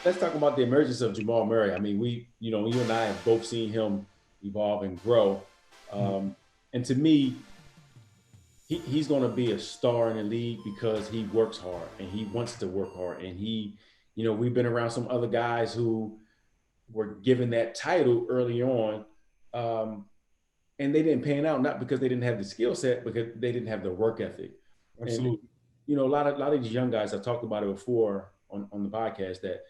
let's talk about the emergence of Jamal Murray. I mean, you and I have both seen him evolve and grow. Mhm. Um, and to me, he's going to be a star in the league because he works hard and he wants to work hard. And we've been around some other guys who were given that title early on, um, and they didn't pan out not because they didn't have the skill set, because they didn't have the work ethic. And Absolutely. a lot of these young guys, I've talked about it before on the podcast, that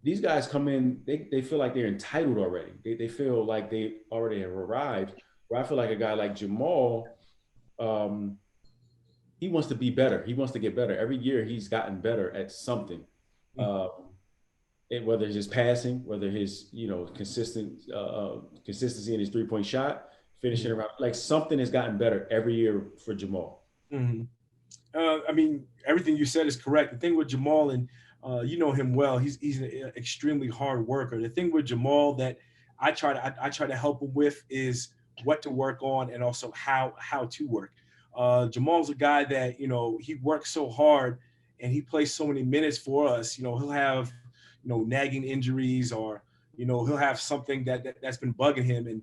these guys come in, they feel like they're entitled already. They feel like they already have arrived. Where I feel like a guy like Jamal, um, he wants to be better. He wants to get better. Every year he's gotten better at something. Mhm. Um, whether it's his passing, whether his consistency in his 3 point shot, finishing Mhm. around, like something has gotten better every year for Jamal. Mhm. I mean, everything you said is correct. The thing with Jamal, and you know him well, he's an extremely hard worker. The thing with Jamal that I try to help him with is what to work on and also how to work. Jamal's a guy that he works so hard and he plays so many minutes for us. He'll have nagging injuries, or he'll have something that's been bugging him, and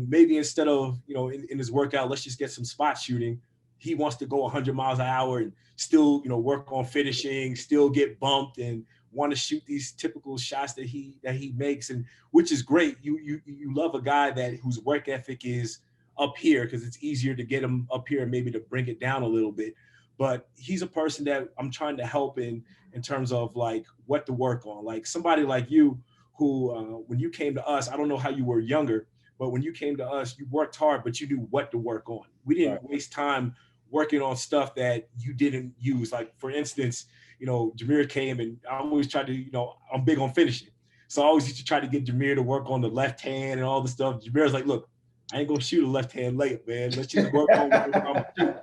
maybe instead of in his workout, let's just get some spot shooting. He wants to go 100 miles an hour and still work on finishing, still get bumped, and want to shoot these typical shots that he makes, and which is great. You love a guy that whose work ethic is up here, because it's easier to get him up here and maybe to bring it down a little bit. But he's a person that I'm trying to help in terms of like what to work on. Like somebody like you, who when you came to us, I don't know how you were younger, but when you came to us, you worked hard, but you knew what to work on. We Right. didn't waste time working on stuff that you didn't use. Like for instance, Jameer came, and I always tried to, I'm big on finishing. So I always used to try to get Jameer to work on the left hand and all the stuff. Jameer's like, look, I ain't gonna shoot a left hand layup, man. Let's just work on whatever I'm gonna shoot.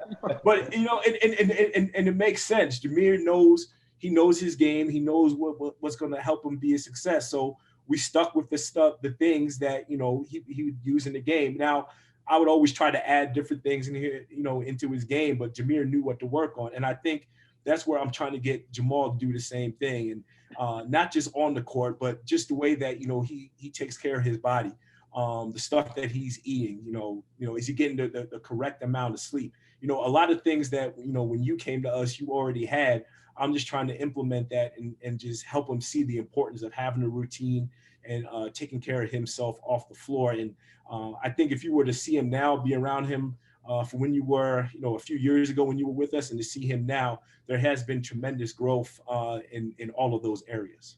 But and it makes sense. Jameer knows, he knows his game. He knows what's gonna help him be a success. So we stuck with the things that he would use in the game. Now I would always try to add different things in here, into his game, but Jameer knew what to work on. And I think that's where I'm trying to get Jamal to do the same thing. And not just on the court, but just the way that, he takes care of his body. The stuff that he's eating, is he getting the correct amount of sleep? A lot of things that, when you came to us, you already had. I'm just trying to implement that and just help him see the importance of having a routine and taking care of himself off the floor. And I think if you were to see him now, be around him from when you were, a few years ago when you were with us, and to see him now, there has been tremendous growth in all of those areas.